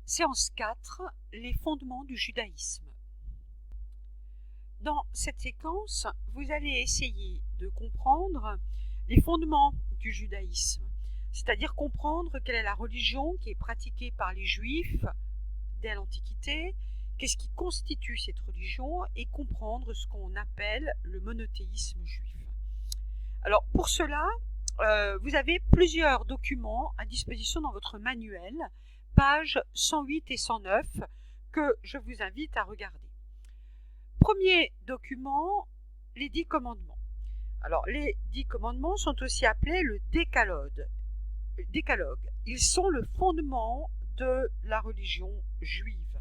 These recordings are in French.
Séance 4, les fondements du judaïsme. Dans cette séquence, vous allez essayer de comprendre les fondements du judaïsme, c'est-à-dire comprendre quelle est la religion qui est pratiquée par les Juifs dès l'Antiquité, qu'est-ce qui constitue cette religion et comprendre ce qu'on appelle le monothéisme juif. Alors pour cela, vous avez plusieurs documents à disposition dans votre manuel, pages 108 et 109, que je vous invite à regarder. Premier document, les 10 commandements. Alors, les 10 commandements sont aussi appelés le décalogue. Ils sont le fondement de la religion juive.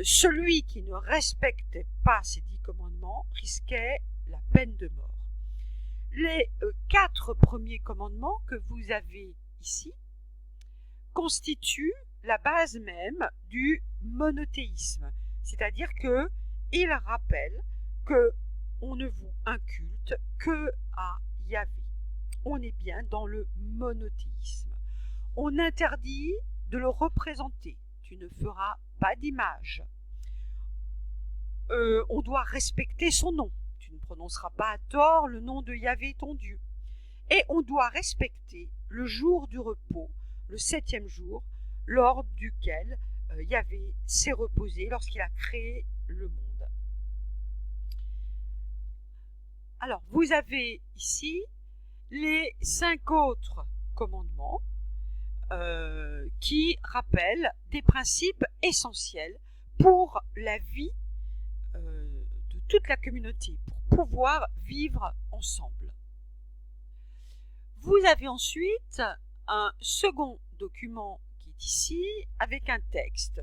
Celui qui ne respectait pas ces 10 commandements risquait la peine de mort. Les 4 premiers commandements que vous avez ici constituent la base même du monothéisme, c'est-à-dire qu'il rappelle qu'on ne voue un culte que à Yahvé. On est bien dans le monothéisme. On interdit de le représenter. Tu ne feras pas d'image. On doit respecter son nom. Tu ne prononceras pas à tort le nom de Yahvé ton Dieu. Et on doit respecter le jour du repos, le 7e jour, lors duquel Yahvé s'est reposé lorsqu'il a créé le monde. Alors, vous avez ici les 5 autres commandements qui rappellent des principes essentiels pour la vie de toute la communauté, pour pouvoir vivre ensemble. Vous avez ensuite un second document qui est ici avec un texte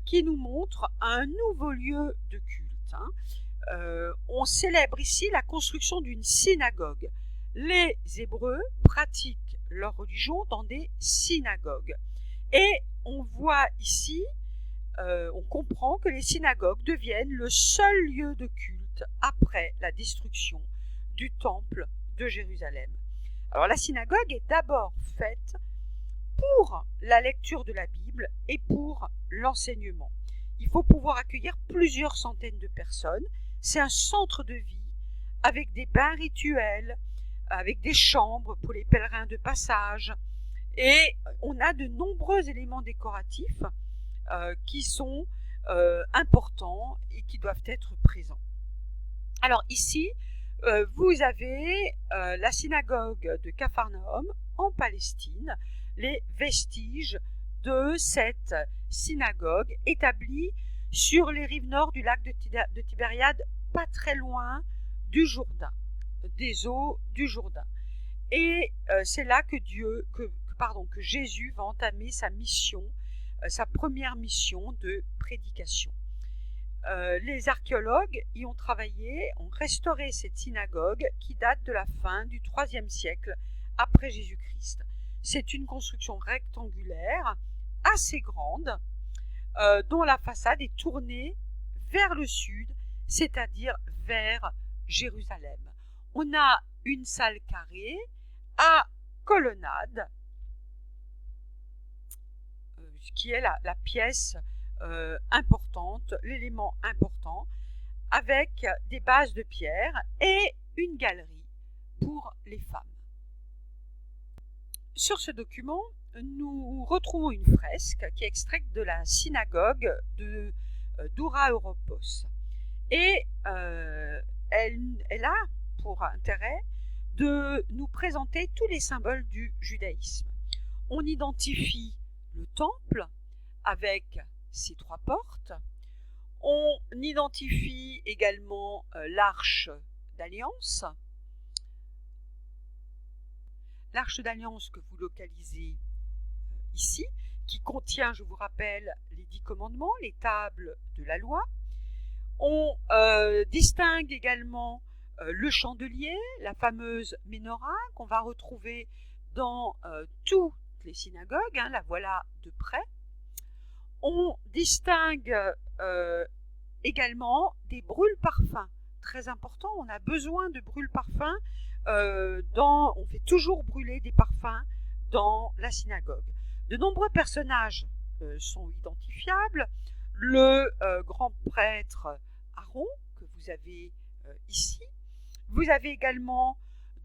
qui nous montre un nouveau lieu de culte. On célèbre ici la construction d'une synagogue. Les Hébreux pratiquent leur religion dans des synagogues. Et on voit ici, on comprend que les synagogues deviennent le seul lieu de culte après la destruction du temple de Jérusalem. Alors la synagogue est d'abord faite pour la lecture de la Bible et pour l'enseignement. Il faut pouvoir accueillir plusieurs centaines de personnes. C'est un centre de vie avec des bains rituels, avec des chambres pour les pèlerins de passage. Et on a de nombreux éléments décoratifs qui sont importants et qui doivent être présents. Alors ici, vous avez la synagogue de Capharnaüm en Palestine, les vestiges de cette synagogue établie sur les rives nord du lac de Tibériade, pas très loin du Jourdain, des eaux du Jourdain. Et c'est là que Jésus va entamer sa mission, sa première mission de prédication. Les archéologues y ont travaillé, ont restauré cette synagogue qui date de la fin du IIIe siècle après Jésus-Christ. C'est une construction rectangulaire assez grande dont la façade est tournée vers le sud, c'est-à-dire vers Jérusalem. On a une salle carrée à colonnade qui est la pièce importante, l'élément important, avec des bases de pierre et une galerie pour les femmes. Sur ce document, nous retrouvons une fresque qui est extraite de la synagogue d'Oura Europos. Et elle a pour intérêt de nous présenter tous les symboles du judaïsme. On identifie le temple avec ses 3 portes. On identifie également l'arche d'alliance. L'arche d'alliance que vous localisez ici, qui contient, je vous rappelle, les 10 commandements, les tables de la loi. On distingue également le chandelier, la fameuse menorah qu'on va retrouver dans toutes les synagogues, la voilà de près. On distingue également des brûle-parfums, très important, on a besoin de brûle-parfums, on fait toujours brûler des parfums dans la synagogue. De nombreux personnages sont identifiables. Le grand prêtre Aaron, que vous avez ici. Vous avez également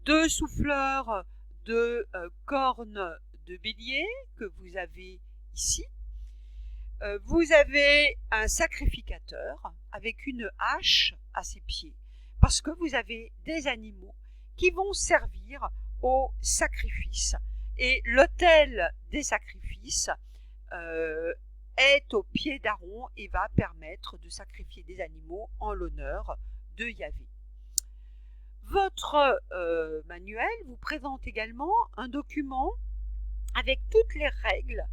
2 souffleurs de cornes de bélier que vous avez ici. Vous avez un sacrificateur avec une hache à ses pieds, parce que vous avez des animaux qui vont servir au sacrifice. Et l'autel des sacrifices est au pied d'Aaron et va permettre de sacrifier des animaux en l'honneur de Yahvé. Votre manuel vous présente également un document avec toutes les règles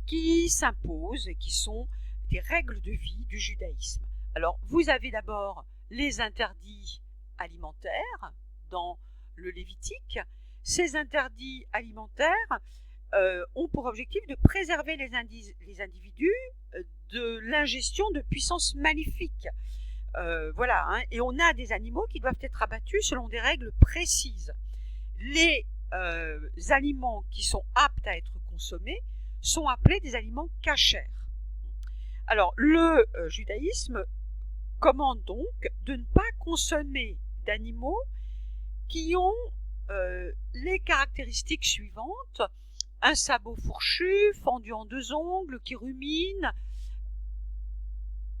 qui s'imposent et qui sont des règles de vie du judaïsme. Alors, vous avez d'abord les interdits alimentaires dans le Lévitique. Ces interdits alimentaires ont pour objectif de préserver les individus de l'ingestion de puissances maléfiques. Voilà, hein, et on a des animaux qui doivent être abattus selon des règles précises. Les aliments qui sont aptes à être consommés sont appelés des aliments cachers. Alors, le judaïsme commande donc de ne pas consommer d'animaux qui ont les caractéristiques suivantes: un sabot fourchu, fendu en 2 ongles, qui rumine.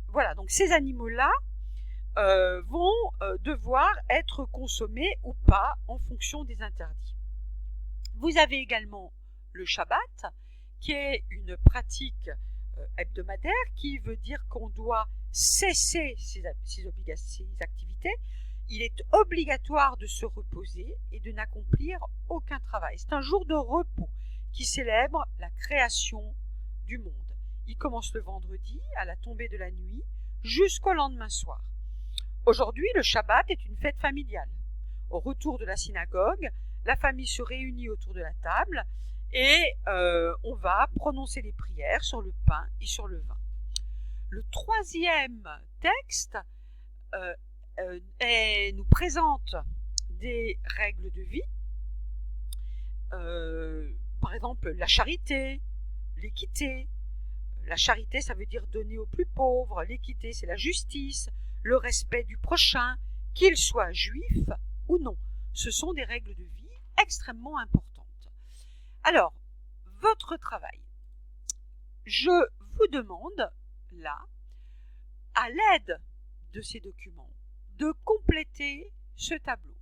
Voilà, donc ces animaux-là vont devoir être consommés ou pas en fonction des interdits. Vous avez également le Shabbat, qui est une pratique hebdomadaire, qui veut dire qu'on doit cesser ses activités. Il est obligatoire de se reposer et de n'accomplir aucun travail. C'est un jour de repos qui célèbre la création du monde. Il commence le vendredi à la tombée de la nuit jusqu'au lendemain soir. Aujourd'hui, le Shabbat est une fête familiale. Au retour de la synagogue, la famille se réunit autour de la table et on va prononcer les prières sur le pain et sur le vin. Le 3e texte nous présente des règles de vie, par exemple la charité, l'équité. La charité, ça veut dire donner aux plus pauvres. L'équité, c'est la justice, le respect du prochain, qu'il soit juif ou non. Ce sont des règles de vie extrêmement importantes. Alors, votre travail. Je vous demande, là, à l'aide de ces documents, de compléter ce tableau.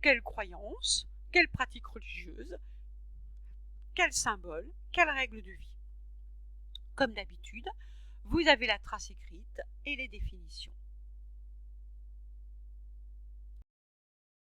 Quelle croyance, quelle pratique religieuse, quel symbole, quelle règle de vie. Comme d'habitude, vous avez la trace écrite et les définitions.